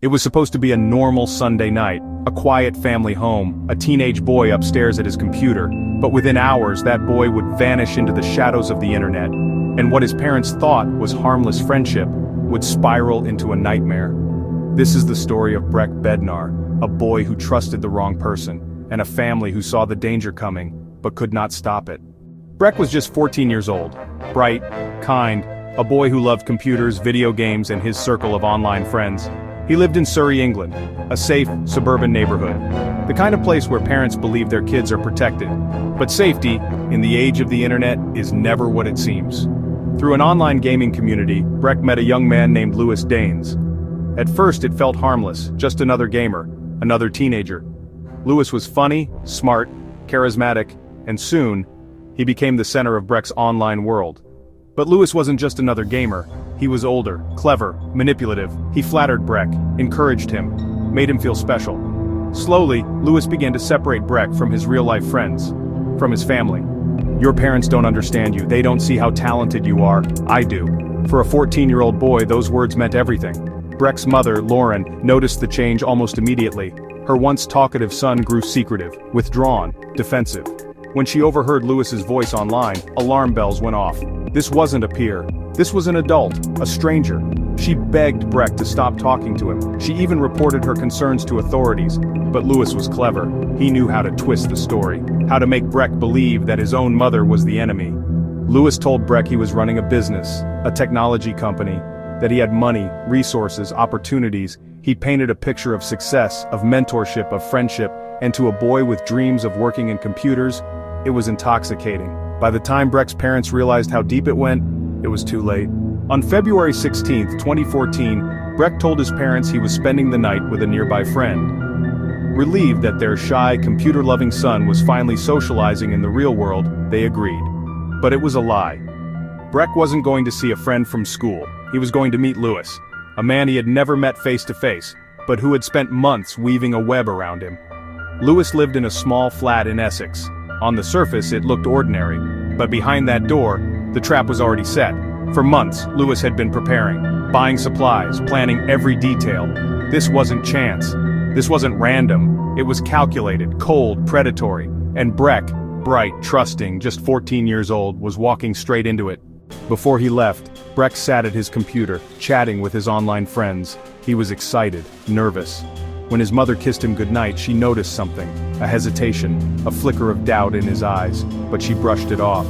It was supposed to be a normal Sunday night, a quiet family home, a teenage boy upstairs at his computer, but within hours that boy would vanish into the shadows of the internet, and what his parents thought was harmless friendship would spiral into a nightmare. This is the story of Breck Bednar, a boy who trusted the wrong person, and a family who saw the danger coming, but could not stop it. Breck was just 14 years old, bright, kind, a boy who loved computers, video games, and his circle of online friends. He lived in Surrey, England, a safe, suburban neighborhood. The kind of place where parents believe their kids are protected. But safety, in the age of the internet, is never what it seems. Through an online gaming community, Breck met a young man named Lewis Danes. At first it felt harmless, just another gamer, another teenager. Lewis was funny, smart, charismatic, and soon, he became the center of Breck's online world. But Lewis wasn't just another gamer. He was older, clever, manipulative. He flattered Breck, encouraged him, made him feel special. Slowly, Lewis began to separate Breck from his real-life friends, from his family. Your parents don't understand you. They don't see how talented you are. I do. For a 14-year-old boy, those words meant everything. Breck's mother, Lauren, noticed the change almost immediately. Her once talkative son grew secretive, withdrawn, defensive. When she overheard Lewis's voice online, alarm bells went off. This wasn't a peer. This was an adult, a stranger. She begged Breck to stop talking to him. She even reported her concerns to authorities. But Lewis was clever. He knew how to twist the story, how to make Breck believe that his own mother was the enemy. Lewis told Breck he was running a business, a technology company, that he had money, resources, opportunities. He painted a picture of success, of mentorship, of friendship, and to a boy with dreams of working in computers, it was intoxicating. By the time Breck's parents realized how deep it went, it was too late. On February 16, 2014, Breck told his parents he was spending the night with a nearby friend. Relieved that their shy, computer-loving son was finally socializing in the real world, they agreed. But it was a lie. Breck wasn't going to see a friend from school. He was going to meet Lewis, a man he had never met face-to-face, but who had spent months weaving a web around him. Lewis lived in a small flat in Essex. On the surface, it looked ordinary, but behind that door, the trap was already set. For months, Lewis had been preparing, buying supplies, planning every detail. This wasn't chance. This wasn't random. It was calculated, cold, predatory. And Breck, bright, trusting, just 14 years old, was walking straight into it. Before he left, Breck sat at his computer, chatting with his online friends. He was excited, nervous. When his mother kissed him goodnight, she noticed something, a hesitation, a flicker of doubt in his eyes, but she brushed it off.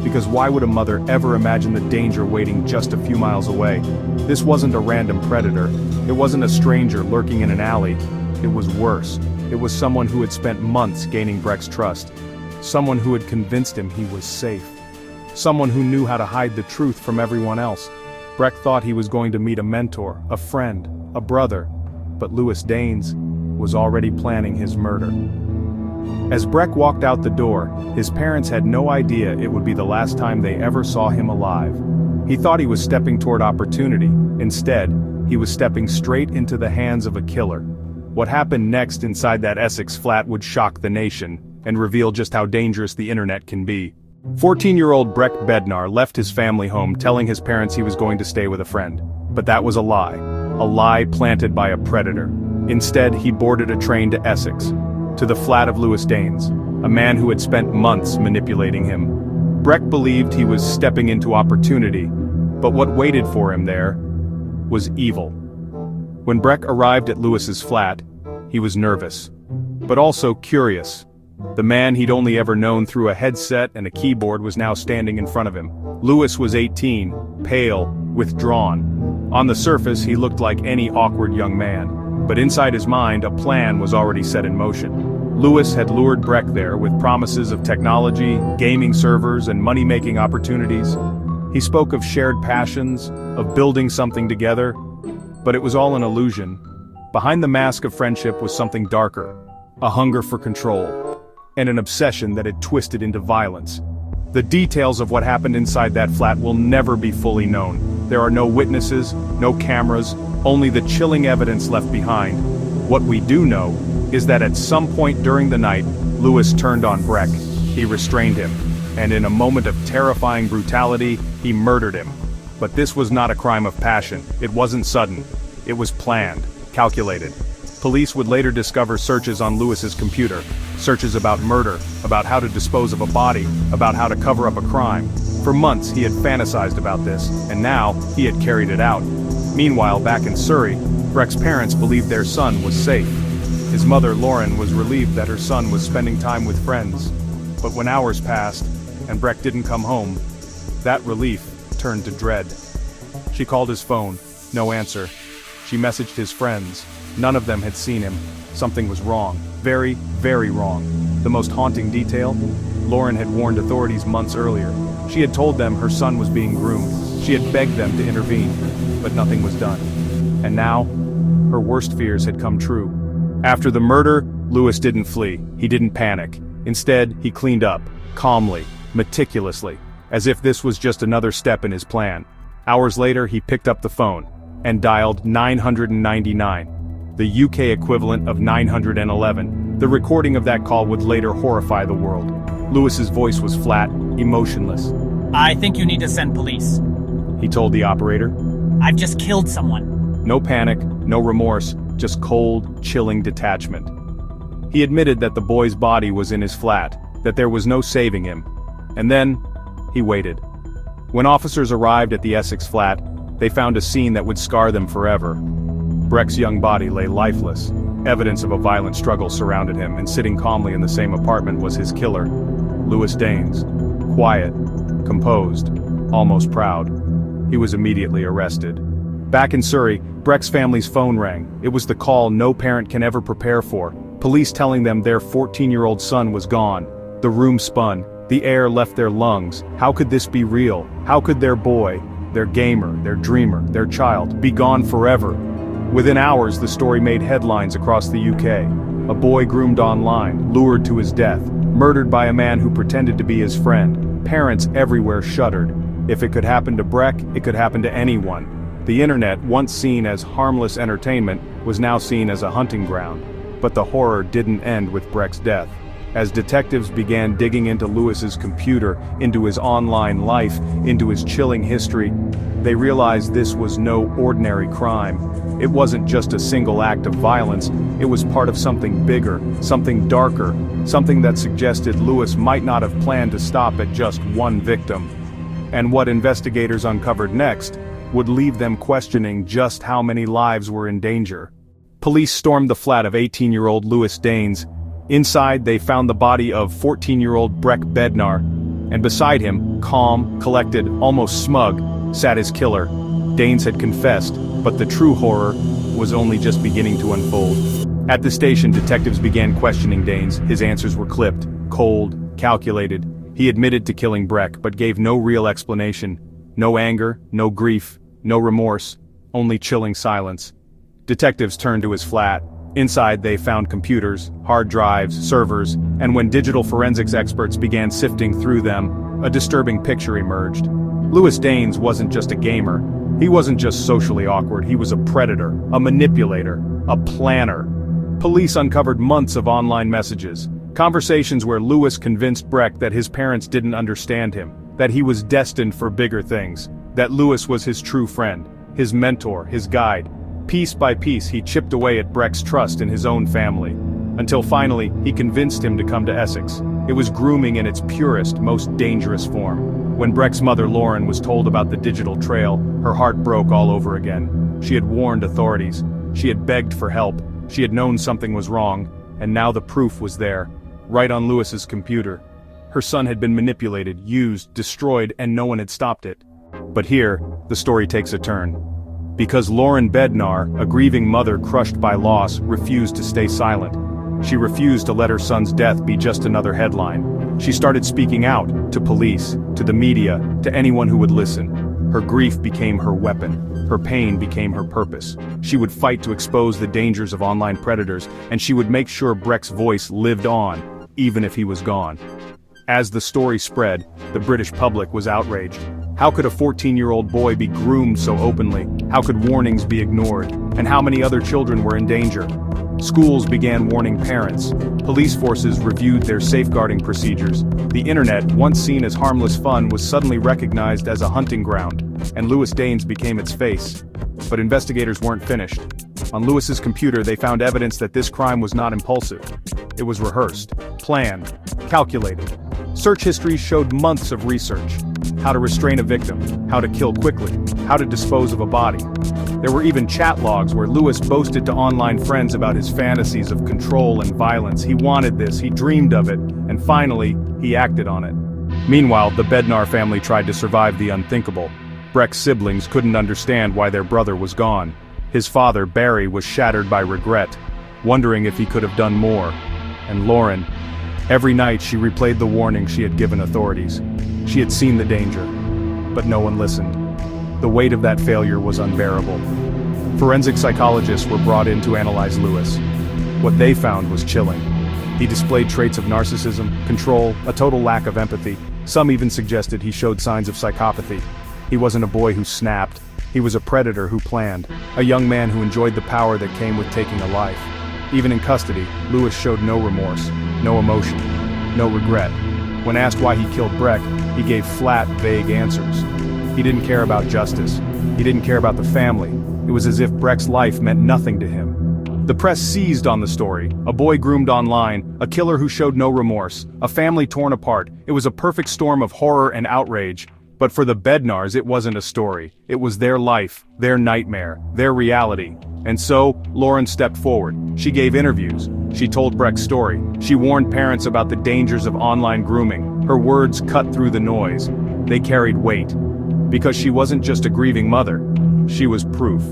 Because why would a mother ever imagine the danger waiting just a few miles away? This wasn't a random predator. It wasn't a stranger lurking in an alley. It was worse. It was someone who had spent months gaining Breck's trust. Someone who had convinced him he was safe. Someone who knew how to hide the truth from everyone else. Breck thought he was going to meet a mentor, a friend, a brother. But Lewis Danes was already planning his murder. As Breck walked out the door, his parents had no idea it would be the last time they ever saw him alive. He thought he was stepping toward opportunity. Instead, he was stepping straight into the hands of a killer. What happened next inside that Essex flat would shock the nation, and reveal just how dangerous the internet can be. 14-year-old Breck Bednar left his family home telling his parents he was going to stay with a friend. But that was a lie planted by a predator. Instead, he boarded a train to Essex, to the flat of Lewis Danes, a man who had spent months manipulating him. Breck believed he was stepping into opportunity, but what waited for him there was evil. When Breck arrived at Lewis's flat, he was nervous, but also curious. The man he'd only ever known through a headset and a keyboard was now standing in front of him. Lewis was 18, pale, withdrawn. On the surface, he looked like any awkward young man, but inside his mind, a plan was already set in motion. Lewis had lured Breck there with promises of technology, gaming servers, and money-making opportunities. He spoke of shared passions, of building something together, but it was all an illusion. Behind the mask of friendship was something darker, a hunger for control, and an obsession that had twisted into violence. The details of what happened inside that flat will never be fully known. There are no witnesses, no cameras, only the chilling evidence left behind. What we do know is that at some point during the night, Lewis turned on Breck. He restrained him, and in a moment of terrifying brutality, he murdered him. But this was not a crime of passion. It wasn't sudden. It was planned, calculated. Police would later discover searches on Lewis's computer, searches about murder, about how to dispose of a body, about how to cover up a crime. For months he had fantasized about this, and now he had carried it out. Meanwhile, back in Surrey, Breck's parents believed their son was safe. His mother, Lauren, was relieved that her son was spending time with friends. But when hours passed, and Breck didn't come home, that relief turned to dread. She called his phone, no answer. She messaged his friends. None of them had seen him. Something was wrong. Very, very wrong. The most haunting detail? Lauren had warned authorities months earlier. She had told them her son was being groomed. She had begged them to intervene, but nothing was done. And now, her worst fears had come true. After the murder, Lewis didn't flee. He didn't panic. Instead, he cleaned up, calmly, meticulously, as if this was just another step in his plan. Hours later, he picked up the phone and dialed 999. The UK equivalent of 911. The recording of that call would later horrify the world. Lewis's voice was flat, emotionless. "I think you need to send police," he told the operator. "I've just killed someone." No panic, no remorse, just cold, chilling detachment. He admitted that the boy's body was in his flat, that there was no saving him. And then, he waited. When officers arrived at the Essex flat, they found a scene that would scar them forever. Breck's young body lay lifeless. Evidence of a violent struggle surrounded him, and sitting calmly in the same apartment was his killer, Lewis Danes. Quiet, composed, almost proud. He was immediately arrested. Back in Surrey, Breck's family's phone rang. It was the call no parent can ever prepare for. Police telling them their 14-year-old son was gone. The room spun. The air left their lungs. How could this be real? How could their boy, their gamer, their dreamer, their child, be gone forever? Within hours, the story made headlines across the UK. A boy groomed online, lured to his death, murdered by a man who pretended to be his friend. Parents everywhere shuddered. If it could happen to Breck, it could happen to anyone. The internet, once seen as harmless entertainment, was now seen as a hunting ground. But the horror didn't end with Breck's death. As detectives began digging into Lewis's computer, into his online life, into his chilling history, they realized this was no ordinary crime. It wasn't just a single act of violence, it was part of something bigger, something darker, something that suggested Lewis might not have planned to stop at just one victim. And what investigators uncovered next would leave them questioning just how many lives were in danger. Police stormed the flat of 18-year-old Lewis Danes. Inside, they found the body of 14-year-old Breck Bednar, and beside him, calm, collected, almost smug, sat his killer. Danes had confessed, but the true horror was only just beginning to unfold. At the station, detectives began questioning Danes. His answers were clipped, cold, calculated. He admitted to killing Breck, but gave no real explanation. No anger, no grief, no remorse, only chilling silence. Detectives turned to his flat. Inside, they found computers, hard drives, servers, and when digital forensics experts began sifting through them, a disturbing picture emerged. Lewis Danes wasn't just a gamer. He wasn't just socially awkward, he was a predator, a manipulator, a planner. Police uncovered months of online messages, conversations where Lewis convinced Breck that his parents didn't understand him, that he was destined for bigger things, that Lewis was his true friend, his mentor, his guide. Piece by piece, he chipped away at Breck's trust in his own family, until finally, he convinced him to come to Essex. It was grooming in its purest, most dangerous form. When Breck's mother Lauren was told about the digital trail, her heart broke all over again. She had warned authorities. She had begged for help. She had known something was wrong, and now the proof was there, right on Lewis's computer. Her son had been manipulated, used, destroyed, and no one had stopped it. But here, the story takes a turn. Because Lauren Bednar, a grieving mother crushed by loss, refused to stay silent. She refused to let her son's death be just another headline. She started speaking out, to police, to the media, to anyone who would listen. Her grief became her weapon. Her pain became her purpose. She would fight to expose the dangers of online predators, and she would make sure Breck's voice lived on, even if he was gone. As the story spread, the British public was outraged. How could a 14-year-old boy be groomed so openly? How could warnings be ignored? And how many other children were in danger? Schools began warning parents. Police forces reviewed their safeguarding procedures. The internet, once seen as harmless fun, was suddenly recognized as a hunting ground, and Lewis Danes became its face. But investigators weren't finished. On Lewis's computer, they found evidence that this crime was not impulsive. It was rehearsed, planned, calculated. Search histories showed months of research. How to restrain a victim, how to kill quickly, how to dispose of a body. There were even chat logs where Lewis boasted to online friends about his fantasies of control and violence. He wanted this, he dreamed of it, and finally, he acted on it. Meanwhile, the Bednar family tried to survive the unthinkable. Breck's siblings couldn't understand why their brother was gone. His father, Barry, was shattered by regret, wondering if he could have done more. And Lauren, every night she replayed the warning she had given authorities. She had seen the danger, but no one listened. The weight of that failure was unbearable. Forensic psychologists were brought in to analyze Lewis. What they found was chilling. He displayed traits of narcissism, control, a total lack of empathy. Some even suggested he showed signs of psychopathy. He wasn't a boy who snapped. He was a predator who planned, a young man who enjoyed the power that came with taking a life. Even in custody, Lewis showed no remorse, no emotion, no regret. When asked why he killed Breck, he gave flat, vague answers. He didn't care about justice. He didn't care about the family. It was as if Breck's life meant nothing to him. The press seized on the story. A boy groomed online, a killer who showed no remorse, a family torn apart. It was a perfect storm of horror and outrage. But for the Bednars, it wasn't a story. It was their life, their nightmare, their reality. And so, Lauren stepped forward. She gave interviews. She told Breck's story. She warned parents about the dangers of online grooming. Her words cut through the noise. They carried weight. Because she wasn't just a grieving mother. She was proof.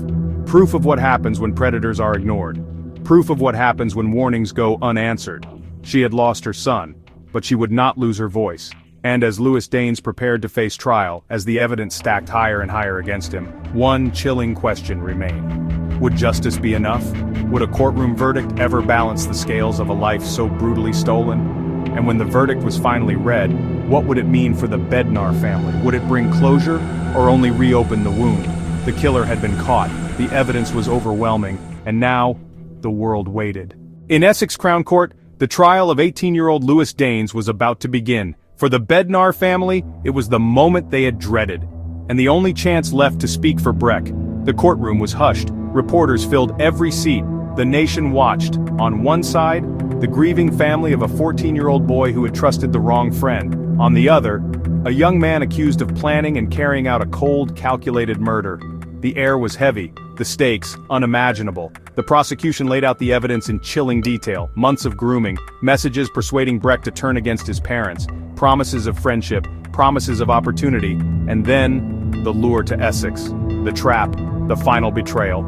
Proof of what happens when predators are ignored. Proof of what happens when warnings go unanswered. She had lost her son, but she would not lose her voice. And as Lewis Danes prepared to face trial, as the evidence stacked higher and higher against him, one chilling question remained. Would justice be enough? Would a courtroom verdict ever balance the scales of a life so brutally stolen? And when the verdict was finally read, what would it mean for the Bednar family? Would it bring closure, or only reopen the wound? The killer had been caught, the evidence was overwhelming, and now, the world waited. In Essex Crown Court, the trial of 18-year-old Lewis Danes was about to begin. For the Bednar family, it was the moment they had dreaded, and the only chance left to speak for Breck. The courtroom was hushed, reporters filled every seat, the nation watched. On one side, the grieving family of a 14-year-old boy who had trusted the wrong friend. On the other, a young man accused of planning and carrying out a cold, calculated murder. The air was heavy, the stakes unimaginable. The prosecution laid out the evidence in chilling detail, months of grooming, messages persuading Breck to turn against his parents, promises of friendship, promises of opportunity, and then, the lure to Essex, the trap, the final betrayal.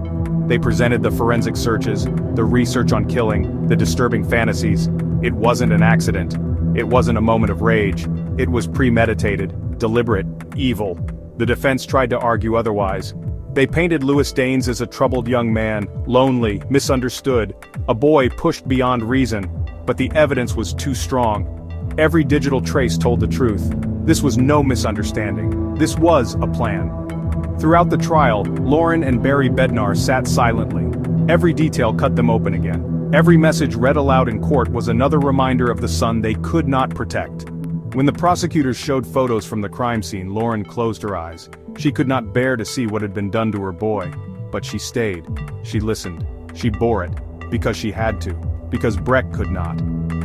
They presented the forensic searches, the research on killing, the disturbing fantasies. It wasn't an accident. It wasn't a moment of rage. It was premeditated, deliberate, evil. The defense tried to argue otherwise. They painted Lewis Danes as a troubled young man, lonely, misunderstood, a boy pushed beyond reason, but the evidence was too strong. Every digital trace told the truth. This was no misunderstanding. This was a plan. Throughout the trial, Lauren and Barry Bednar sat silently. Every detail cut them open again. Every message read aloud in court was another reminder of the son they could not protect. When the prosecutors showed photos from the crime scene, Lauren closed her eyes. She could not bear to see what had been done to her boy. But she stayed. She listened. She bore it. Because she had to. Because Breck could not.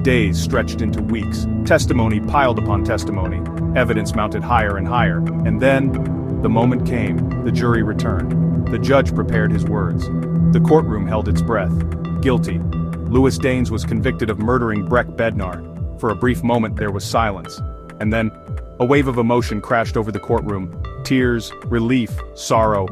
Days stretched into weeks. Testimony piled upon testimony. Evidence mounted higher and higher. And then, the moment came. The jury returned. The judge prepared his words. The courtroom held its breath. Guilty. Lewis Danes was convicted of murdering Breck Bednar. For a brief moment there was silence. And then, a wave of emotion crashed over the courtroom. Tears, relief, sorrow.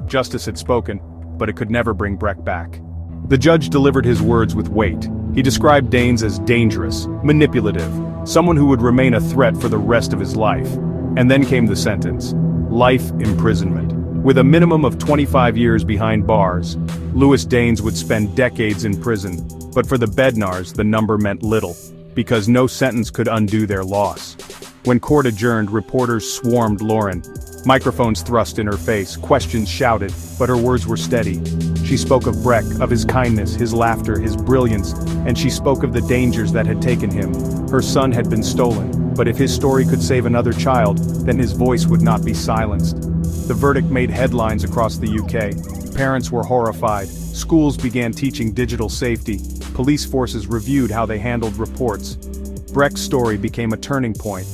Justice had spoken, but it could never bring Breck back. The judge delivered his words with weight. He described Danes as dangerous, manipulative, someone who would remain a threat for the rest of his life. And then came the sentence. Life imprisonment. With a minimum of 25 years behind bars, Lewis Danes would spend decades in prison. But for the Bednars, the number meant little, because no sentence could undo their loss. When court adjourned, reporters swarmed Lauren. Microphones thrust in her face, questions shouted, but her words were steady. She spoke of Breck, of his kindness, his laughter, his brilliance, and she spoke of the dangers that had taken him. Her son had been stolen, but if his story could save another child, then his voice would not be silenced. The verdict made headlines across the UK. Parents were horrified. Schools began teaching digital safety. Police forces reviewed how they handled reports. Breck's story became a turning point.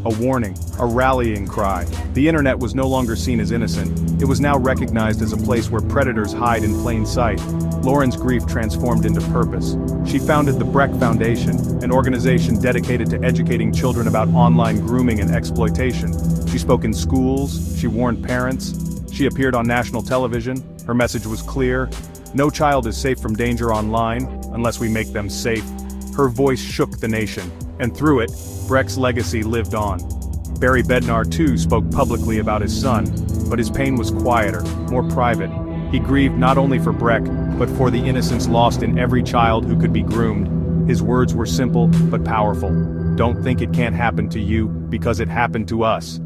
A warning, a rallying cry. The internet was no longer seen as innocent. It was now recognized as a place where predators hide in plain sight. Lauren's grief transformed into purpose. She founded the Breck Foundation, an organization dedicated to educating children about online grooming and exploitation. She spoke in schools, she warned parents, she appeared on national television. Her message was clear: no child is safe from danger online, unless we make them safe. Her voice shook the nation, and through it, Breck's legacy lived on. Breck Bednar too spoke publicly about his son, but his pain was quieter, more private. He grieved not only for Breck, but for the innocence lost in every child who could be groomed. His words were simple, but powerful. Don't think it can't happen to you, because it happened to us.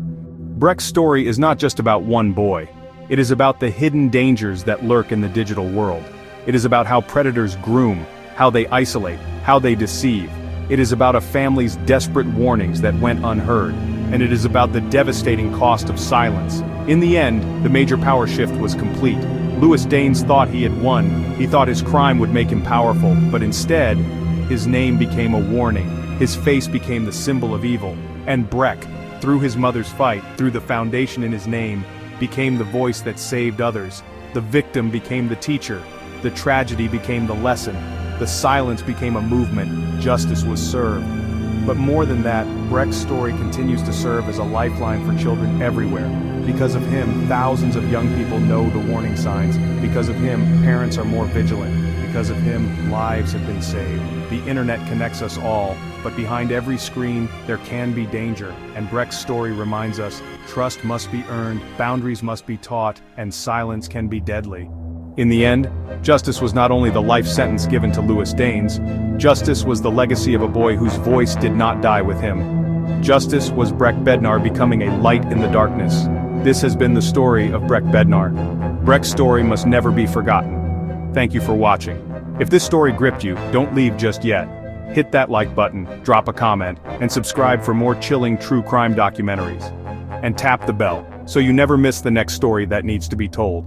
Breck's story is not just about one boy. It is about the hidden dangers that lurk in the digital world. It is about how predators groom, how they isolate, how they deceive. It is about a family's desperate warnings that went unheard, and it is about the devastating cost of silence. In the end, the major power shift was complete. Louis Daines thought he had won. He thought his crime would make him powerful, but instead, his name became a warning. His face became the symbol of evil. And Breck, through his mother's fight, through the foundation in his name, became the voice that saved others. The victim became the teacher. The tragedy became the lesson. The silence became a movement. Justice was served. But more than that, Breck's story continues to serve as a lifeline for children everywhere. Because of him, thousands of young people know the warning signs. Because of him, parents are more vigilant. Because of him, lives have been saved. The internet connects us all, but behind every screen, there can be danger. And Breck's story reminds us, trust must be earned, boundaries must be taught, and silence can be deadly. In the end, justice was not only the life sentence given to Louis Daines, justice was the legacy of a boy whose voice did not die with him. Justice was Breck Bednar becoming a light in the darkness. This has been the story of Breck Bednar. Breck's story must never be forgotten. Thank you for watching. If this story gripped you, don't leave just yet. Hit that like button, drop a comment, and subscribe for more chilling true crime documentaries. And tap the bell, so you never miss the next story that needs to be told.